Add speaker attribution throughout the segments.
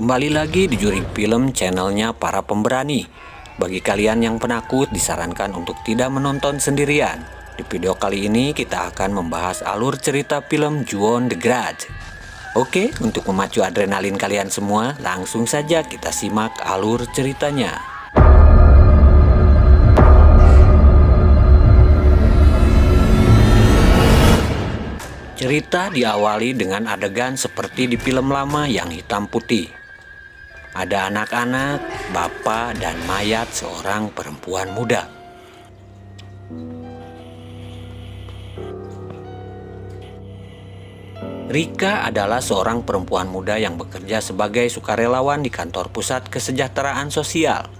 Speaker 1: Kembali lagi di Juri Film channelnya Para Pemberani. Bagi kalian yang penakut disarankan untuk tidak menonton sendirian. Di video kali ini kita akan membahas alur cerita film Ju-on The Grudge. Oke, untuk memacu adrenalin kalian semua, langsung saja kita simak alur ceritanya. Cerita diawali dengan adegan seperti di film lama yang hitam putih. Ada anak-anak, bapak, dan mayat seorang perempuan muda. Rika adalah seorang perempuan muda yang bekerja sebagai sukarelawan di kantor pusat kesejahteraan sosial.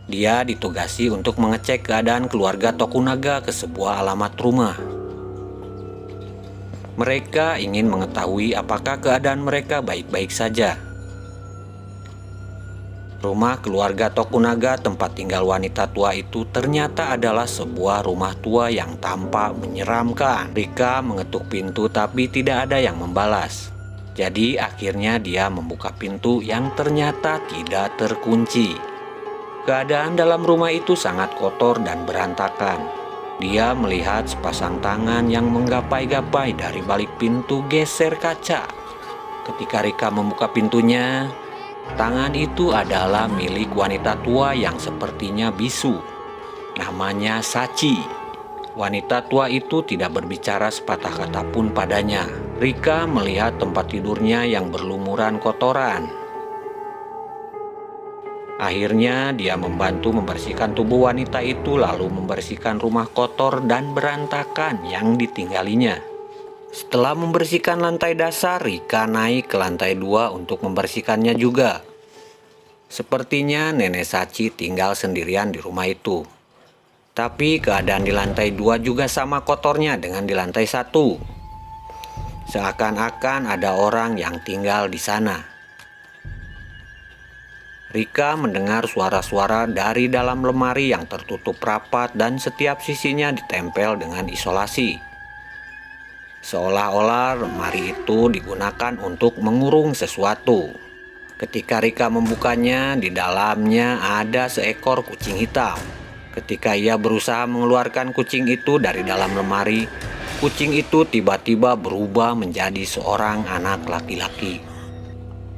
Speaker 1: Dia ditugasi untuk mengecek keadaan keluarga Tokunaga ke sebuah alamat rumah. Mereka ingin mengetahui apakah keadaan mereka baik-baik saja. Rumah keluarga Tokunaga tempat tinggal wanita tua itu ternyata adalah sebuah rumah tua yang tampak menyeramkan. Rika mengetuk pintu tapi tidak ada yang membalas. Jadi akhirnya dia membuka pintu yang ternyata tidak terkunci. Keadaan dalam rumah itu sangat kotor dan berantakan. Dia melihat sepasang tangan yang menggapai-gapai dari balik pintu geser kaca. Ketika Rika membuka pintunya, tangan itu adalah milik wanita tua yang sepertinya bisu. Namanya Sachi. Wanita tua itu tidak berbicara sepatah kata pun padanya. Rika melihat tempat tidurnya yang berlumuran kotoran. Akhirnya dia membantu membersihkan tubuh wanita itu lalu membersihkan rumah kotor dan berantakan yang ditinggalinya. Setelah membersihkan lantai dasar, Rika naik ke lantai 2 untuk membersihkannya juga. Sepertinya Nenek Sachi tinggal sendirian di rumah itu. Tapi keadaan di lantai 2 juga sama kotornya dengan di lantai 1. Seakan-akan ada orang yang tinggal di sana. Rika mendengar suara-suara dari dalam lemari yang tertutup rapat dan setiap sisinya ditempel dengan isolasi. Seolah-olah lemari itu digunakan untuk mengurung sesuatu. Ketika Rika membukanya, di dalamnya ada seekor kucing hitam. Ketika ia berusaha mengeluarkan kucing itu dari dalam lemari, kucing itu tiba-tiba berubah menjadi seorang anak laki-laki.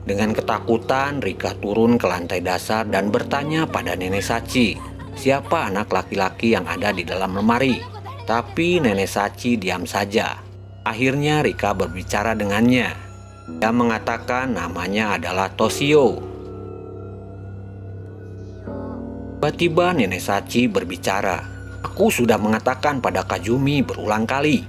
Speaker 1: Dengan ketakutan, Rika turun ke lantai dasar dan bertanya pada Nenek Sachi, siapa anak laki-laki yang ada di dalam lemari. Tapi Nenek Sachi diam saja. Akhirnya Rika berbicara dengannya. Dia mengatakan namanya adalah Toshio. Tiba-tiba Nenek Sachi berbicara, aku sudah mengatakan pada Kazumi berulang kali.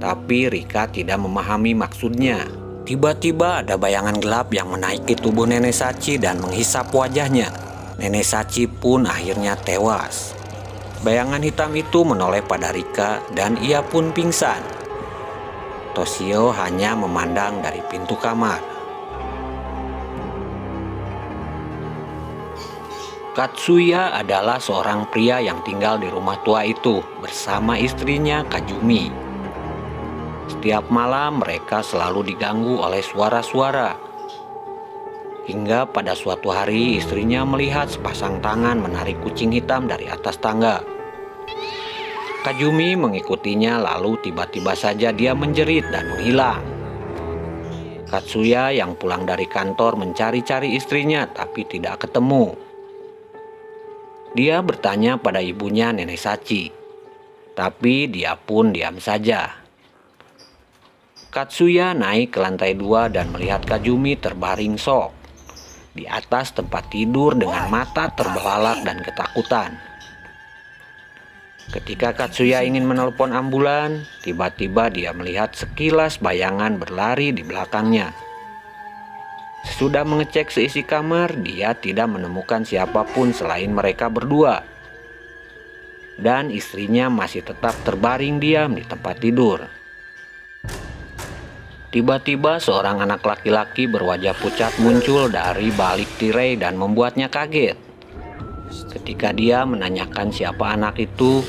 Speaker 1: Tapi Rika tidak memahami maksudnya. Tiba-tiba ada bayangan gelap yang menaiki tubuh Nenek Sachi dan menghisap wajahnya. Nenek Sachi pun akhirnya tewas. Bayangan hitam itu menoleh pada Rika dan ia pun pingsan. Toshio hanya memandang dari pintu kamar. Katsuya adalah seorang pria yang tinggal di rumah tua itu bersama istrinya Kazumi. Setiap malam mereka selalu diganggu oleh suara-suara. Hingga pada suatu hari istrinya melihat sepasang tangan menarik kucing hitam dari atas tangga. Kazumi mengikutinya lalu tiba-tiba saja dia menjerit dan menghilang. Katsuya yang pulang dari kantor mencari-cari istrinya tapi tidak ketemu. Dia bertanya pada ibunya Nenek Sachi. Tapi dia pun diam saja. Katsuya naik ke lantai 2 dan melihat Kazumi terbaring sok di atas tempat tidur dengan mata terbelalak dan ketakutan. Ketika Katsuya ingin menelpon ambulan, tiba-tiba dia melihat sekilas bayangan berlari di belakangnya. Sesudah mengecek seisi kamar, dia tidak menemukan siapapun selain mereka berdua. Dan istrinya masih tetap terbaring diam di tempat tidur. Tiba-tiba seorang anak laki-laki berwajah pucat muncul dari balik tirai dan membuatnya kaget. Ketika dia menanyakan siapa anak itu,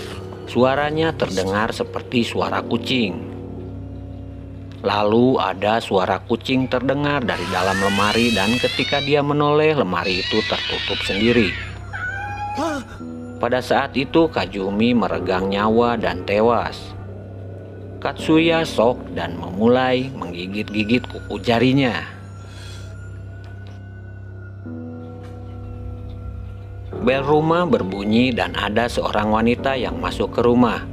Speaker 1: suaranya terdengar seperti suara kucing. Lalu ada suara kucing terdengar dari dalam lemari dan ketika dia menoleh, lemari itu tertutup sendiri. Pada saat itu Kazumi meregang nyawa dan tewas. Katsuya shock dan memulai menggigit-gigit kuku jarinya. Bel rumah berbunyi dan ada seorang wanita yang masuk ke rumah.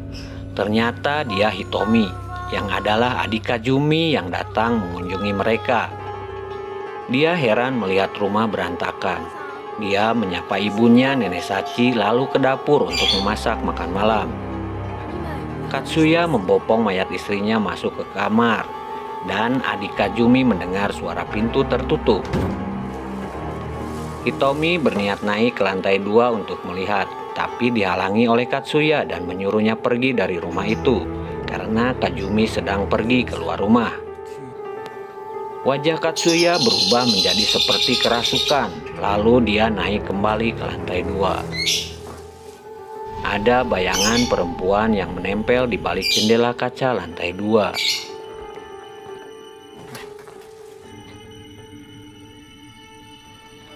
Speaker 1: Ternyata dia Hitomi, yang adalah adik Kazumi yang datang mengunjungi mereka. Dia heran melihat rumah berantakan. Dia menyapa ibunya, Nenek Sachi, lalu ke dapur untuk memasak makan malam. Katsuya membopong mayat istrinya masuk ke kamar, dan adik Kazumi mendengar suara pintu tertutup. Hitomi berniat naik ke lantai 2 untuk melihat, tapi dihalangi oleh Katsuya dan menyuruhnya pergi dari rumah itu karena Kazumi sedang pergi keluar rumah. Wajah Katsuya berubah menjadi seperti kerasukan, lalu dia naik kembali ke lantai 2. Ada bayangan perempuan yang menempel di balik jendela kaca lantai 2.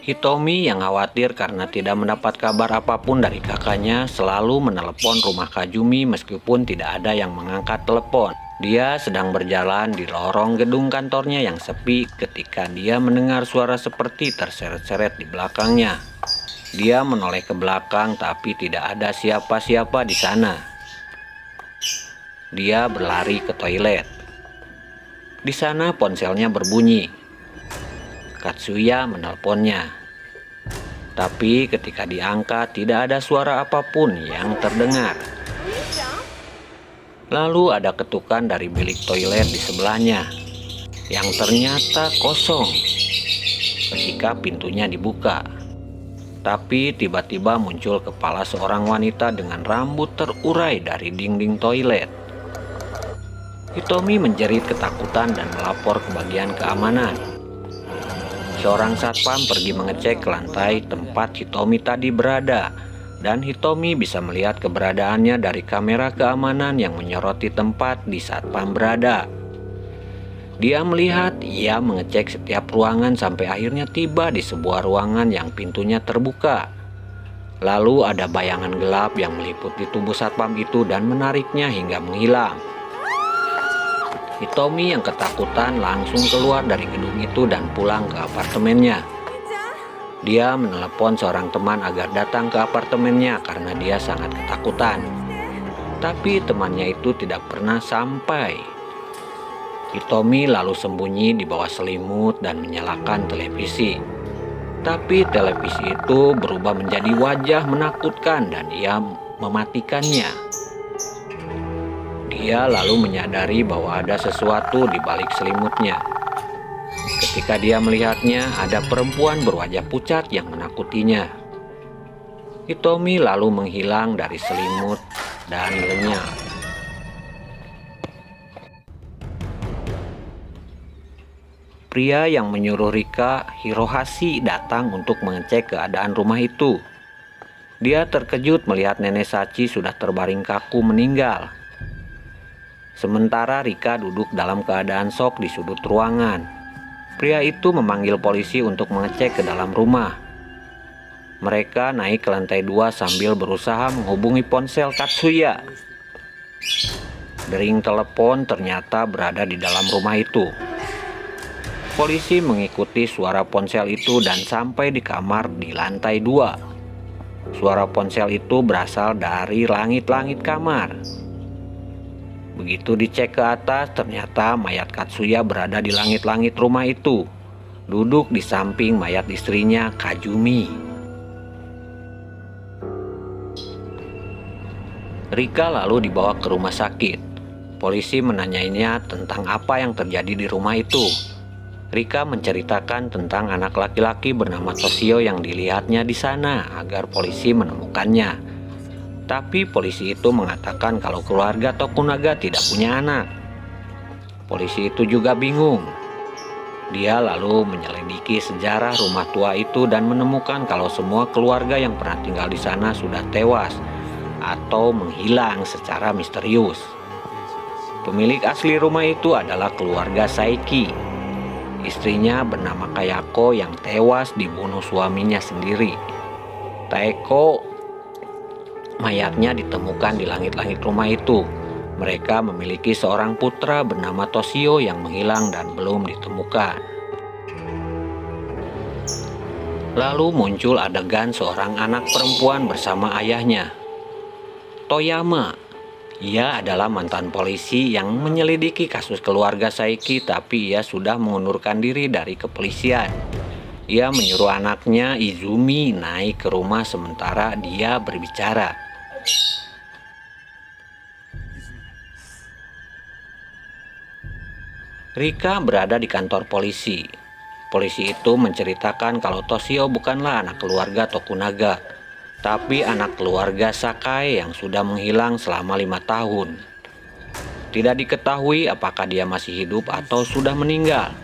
Speaker 1: Hitomi yang khawatir karena tidak mendapat kabar apapun dari kakaknya selalu menelepon rumah Kazumi meskipun tidak ada yang mengangkat telepon. Dia sedang berjalan di lorong gedung kantornya yang sepi ketika dia mendengar suara seperti terseret-seret di belakangnya. Dia menoleh ke belakang tapi tidak ada siapa-siapa di sana. Dia berlari ke toilet. Di sana ponselnya berbunyi. Katsuya menelponnya. Tapi ketika diangkat tidak ada suara apapun yang terdengar. Lalu ada ketukan dari bilik toilet di sebelahnya yang ternyata kosong ketika pintunya dibuka. Tapi tiba-tiba muncul kepala seorang wanita dengan rambut terurai dari dinding toilet. Hitomi menjerit ketakutan dan melapor ke bagian keamanan. Seorang satpam pergi mengecek ke lantai tempat Hitomi tadi berada, dan Hitomi bisa melihat keberadaannya dari kamera keamanan yang menyoroti tempat di satpam berada. Dia melihat ia mengecek setiap ruangan sampai akhirnya tiba di sebuah ruangan yang pintunya terbuka. Lalu ada bayangan gelap yang meliputi tubuh satpam itu dan menariknya hingga menghilang. Hitomi yang ketakutan langsung keluar dari gedung itu dan pulang ke apartemennya. Dia menelepon seorang teman agar datang ke apartemennya karena dia sangat ketakutan. Tapi temannya itu tidak pernah sampai. Hitomi lalu sembunyi di bawah selimut dan menyalakan televisi. Tapi televisi itu berubah menjadi wajah menakutkan dan ia mematikannya. Dia lalu menyadari bahwa ada sesuatu di balik selimutnya. Ketika dia melihatnya, ada perempuan berwajah pucat yang menakutinya. Hitomi lalu menghilang dari selimut dan lenyap. Pria yang menyuruh Rika, Hirohashi, datang untuk mengecek keadaan rumah itu. Dia terkejut melihat Nenek Sachi sudah terbaring kaku meninggal. Sementara Rika duduk dalam keadaan shock di sudut ruangan. Pria itu memanggil polisi untuk mengecek ke dalam rumah. Mereka naik ke lantai 2 sambil berusaha menghubungi ponsel Katsuya. Dering telepon ternyata berada di dalam rumah itu. Polisi mengikuti suara ponsel itu dan sampai di kamar di lantai 2. Suara ponsel itu berasal dari langit-langit kamar. Begitu dicek ke atas, ternyata mayat Katsuya berada di langit-langit rumah itu, duduk di samping mayat istrinya Kazumi. Rika lalu dibawa ke rumah sakit. Polisi menanyainya tentang apa yang terjadi di rumah itu. Rika menceritakan tentang anak laki-laki bernama Toshio yang dilihatnya di sana agar polisi menemukannya. Tapi polisi itu mengatakan kalau keluarga Tokunaga tidak punya anak. Polisi itu juga bingung. Dia lalu menyelidiki sejarah rumah tua itu dan menemukan kalau semua keluarga yang pernah tinggal di sana sudah tewas atau menghilang secara misterius. Pemilik asli rumah itu adalah keluarga Saiki. Istrinya bernama Kayako yang tewas dibunuh suaminya sendiri. Taeko, mayatnya ditemukan di langit-langit rumah itu. Mereka memiliki seorang putra bernama Toshio yang menghilang dan belum ditemukan. Lalu muncul adegan seorang anak perempuan bersama ayahnya, Toyama. Ia adalah mantan polisi yang menyelidiki kasus keluarga Saiki, tapi ia sudah mengundurkan diri dari kepolisian. Ia menyuruh anaknya Izumi naik ke rumah sementara dia berbicara. Rika berada di kantor polisi. Polisi itu menceritakan kalau Toshio bukanlah anak keluarga Tokunaga, tapi anak keluarga Sakai yang sudah menghilang selama 5 tahun. Tidak diketahui apakah dia masih hidup atau sudah meninggal.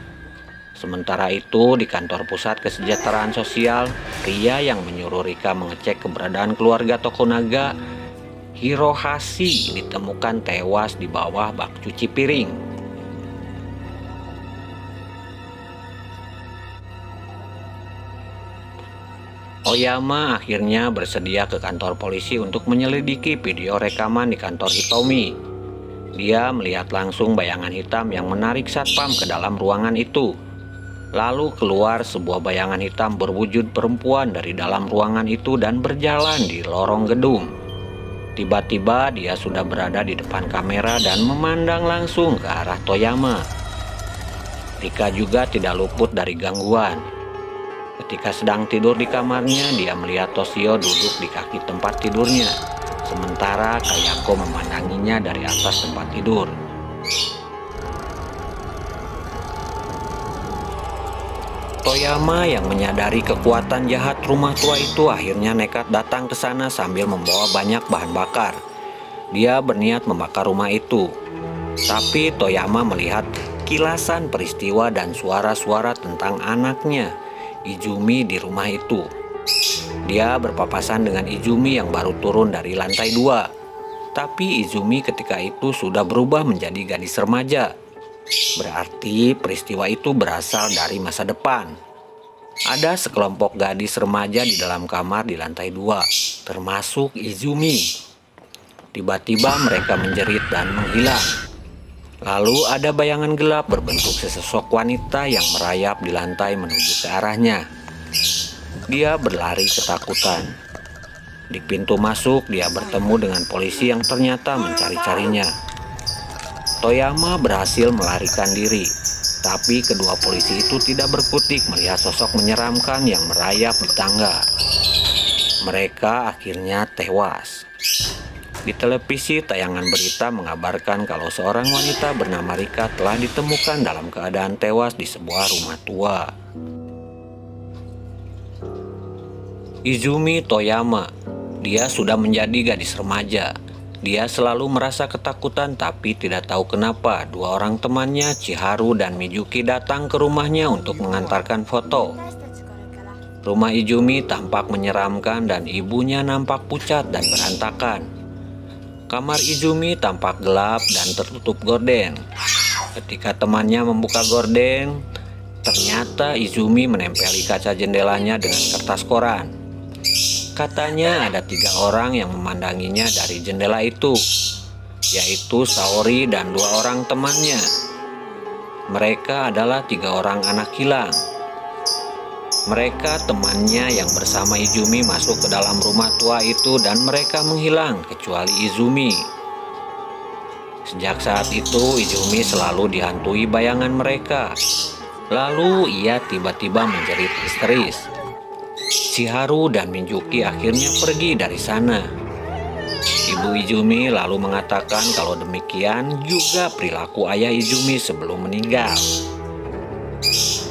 Speaker 1: Sementara itu, di kantor pusat kesejahteraan sosial, pria yang menyuruh Rika mengecek keberadaan keluarga Tokunaga, Hirohashi, ditemukan tewas di bawah bak cuci piring. Oyama akhirnya bersedia ke kantor polisi untuk menyelidiki video rekaman di kantor Hitomi. Dia melihat langsung bayangan hitam yang menarik satpam ke dalam ruangan itu. Lalu keluar sebuah bayangan hitam berwujud perempuan dari dalam ruangan itu dan berjalan di lorong gedung. Tiba-tiba dia sudah berada di depan kamera dan memandang langsung ke arah Toyama. Rika juga tidak luput dari gangguan. Ketika sedang tidur di kamarnya, dia melihat Toshio duduk di kaki tempat tidurnya, sementara Kayako memandanginya dari atas tempat tidur. Toyama yang menyadari kekuatan jahat rumah tua itu akhirnya nekat datang ke sana sambil membawa banyak bahan bakar. Dia berniat membakar rumah itu. Tapi Toyama melihat kilasan peristiwa dan suara-suara tentang anaknya, Izumi, di rumah itu. Dia berpapasan dengan Izumi yang baru turun dari lantai 2. Tapi Izumi ketika itu sudah berubah menjadi gadis remaja. Berarti peristiwa itu berasal dari masa depan. Ada sekelompok gadis remaja di dalam kamar di lantai 2, termasuk Izumi. Tiba-tiba mereka menjerit dan menghilang. Lalu ada bayangan gelap berbentuk sesosok wanita yang merayap di lantai menuju ke arahnya. Dia berlari ketakutan. Di pintu masuk dia bertemu dengan polisi yang ternyata mencari-carinya. Toyama berhasil melarikan diri, tapi kedua polisi itu tidak berkutik melihat sosok menyeramkan yang merayap di tangga. Mereka akhirnya tewas. Di televisi, tayangan berita mengabarkan kalau seorang wanita bernama Rika telah ditemukan dalam keadaan tewas di sebuah rumah tua. Izumi Toyama, dia sudah menjadi gadis remaja. Dia selalu merasa ketakutan, tapi tidak tahu kenapa dua orang temannya, Chiharu dan Mizuki, datang ke rumahnya untuk mengantarkan foto. Rumah Izumi tampak menyeramkan dan ibunya nampak pucat dan berantakan. Kamar Izumi tampak gelap dan tertutup gorden. Ketika temannya membuka gorden, ternyata Izumi menempeli kaca jendelanya dengan kertas koran. Katanya ada 3 orang yang memandanginya dari jendela itu, yaitu Saori dan 2 orang temannya. Mereka adalah 3 orang anak hilang. Mereka temannya yang bersama Izumi masuk ke dalam rumah tua itu dan mereka menghilang kecuali Izumi. Sejak saat itu Izumi selalu dihantui bayangan mereka. Lalu ia tiba-tiba menjerit histeris. Chiharu dan Mizuki akhirnya pergi dari sana. Ibu Izumi lalu mengatakan kalau demikian juga perilaku ayah Izumi sebelum meninggal.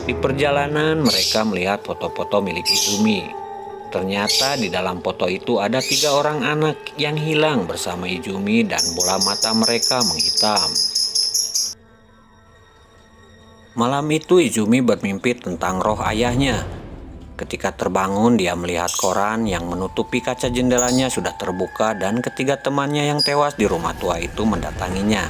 Speaker 1: Di perjalanan mereka melihat foto-foto milik Izumi. Ternyata di dalam foto itu ada 3 orang anak yang hilang bersama Izumi dan bola mata mereka menghitam. Malam itu Izumi bermimpi tentang roh ayahnya. Ketika terbangun dia melihat koran yang menutupi kaca jendelanya sudah terbuka dan ketiga temannya yang tewas di rumah tua itu mendatanginya.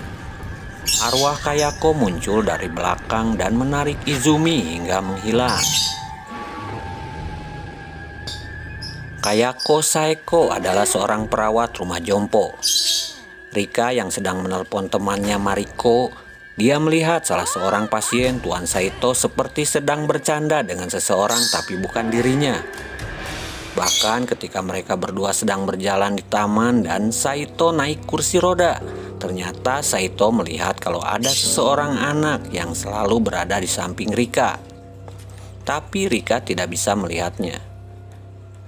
Speaker 1: arwah Kayako muncul dari belakang dan menarik Izumi hingga menghilang. Kayako Saeko adalah seorang perawat rumah jompo. Rika yang sedang menelpon temannya Mariko, dia melihat salah seorang pasien Tuan Saito seperti sedang bercanda dengan seseorang tapi bukan dirinya. Bahkan ketika mereka berdua sedang berjalan di taman dan Saito naik kursi roda, ternyata Saito melihat kalau ada seseorang anak yang selalu berada di samping Rika. Tapi Rika tidak bisa melihatnya.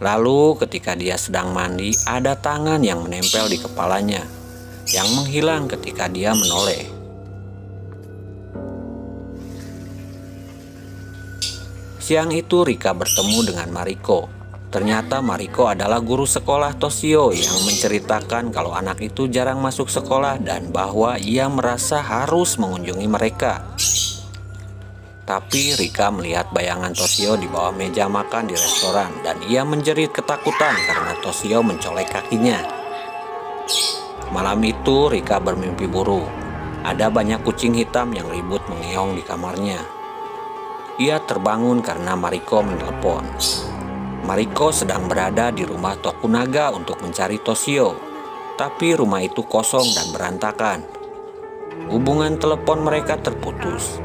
Speaker 1: Lalu ketika dia sedang mandi, ada tangan yang menempel di kepalanya, yang menghilang ketika dia menoleh. Siang itu Rika bertemu dengan Mariko. Ternyata Mariko adalah guru sekolah Toshio yang menceritakan kalau anak itu jarang masuk sekolah dan bahwa ia merasa harus mengunjungi mereka. Tapi Rika melihat bayangan Toshio di bawah meja makan di restoran dan ia menjerit ketakutan karena Toshio mencolek kakinya. Malam itu Rika bermimpi buruk. Ada banyak kucing hitam yang ribut mengeong di kamarnya. Ia terbangun karena Mariko menelpon. Mariko sedang berada di rumah Tokunaga untuk mencari Toshio, tapi rumah itu kosong dan berantakan. Hubungan telepon mereka terputus.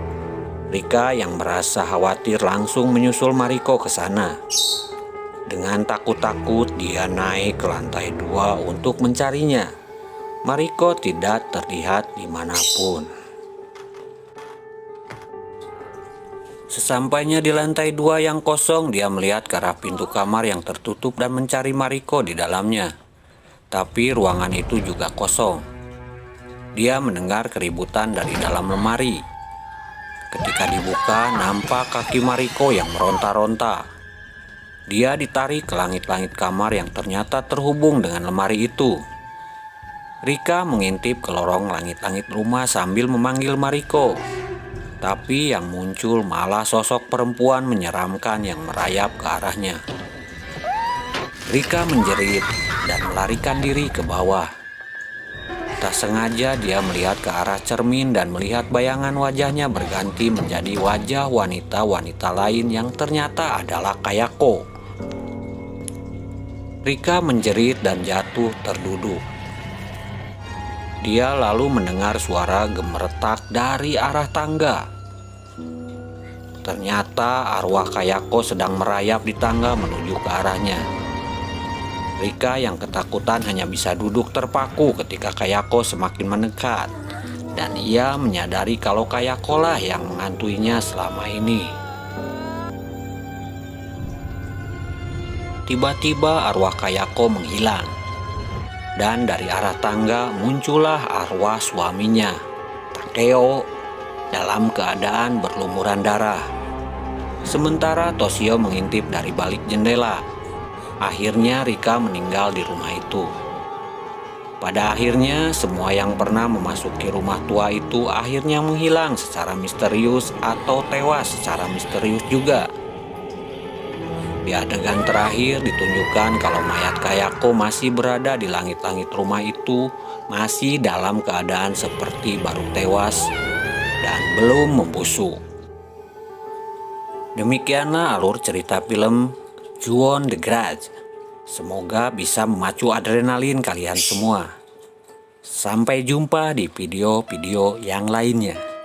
Speaker 1: Rika yang merasa khawatir langsung menyusul Mariko ke sana. Dengan takut-takut dia naik ke lantai 2 untuk mencarinya. Mariko tidak terlihat dimanapun. Sesampainya di lantai 2 yang kosong, dia melihat ke arah pintu kamar yang tertutup dan mencari Mariko di dalamnya. Tapi ruangan itu juga kosong. Dia mendengar keributan dari dalam lemari. Ketika dibuka, nampak kaki Mariko yang meronta-ronta. Dia ditarik ke langit-langit kamar yang ternyata terhubung dengan lemari itu. Rika mengintip ke lorong langit-langit rumah sambil memanggil Mariko. Tapi yang muncul malah sosok perempuan menyeramkan yang merayap ke arahnya. Rika menjerit dan melarikan diri ke bawah. Tak sengaja dia melihat ke arah cermin dan melihat bayangan wajahnya berganti menjadi wajah wanita-wanita lain yang ternyata adalah Kayako. Rika menjerit dan jatuh terduduk. Dia lalu mendengar suara gemeretak dari arah tangga. Ternyata arwah Kayako sedang merayap di tangga menuju ke arahnya. Rika yang ketakutan hanya bisa duduk terpaku ketika Kayako semakin mendekat. Dan ia menyadari kalau Kayako lah yang menghantuinya selama ini. Tiba-tiba arwah Kayako menghilang. Dan dari arah tangga muncullah arwah suaminya, Takeo, dalam keadaan berlumuran darah. Sementara Toshio mengintip dari balik jendela. Akhirnya Rika meninggal di rumah itu. Pada akhirnya semua yang pernah memasuki rumah tua itu akhirnya menghilang secara misterius atau tewas secara misterius juga. Di adegan terakhir ditunjukkan kalau mayat Kayako masih berada di langit-langit rumah itu, masih dalam keadaan seperti baru tewas dan belum membusuk. Demikianlah alur cerita film Ju-on the Grudge. Semoga bisa memacu adrenalin kalian semua. Sampai jumpa di video-video yang lainnya.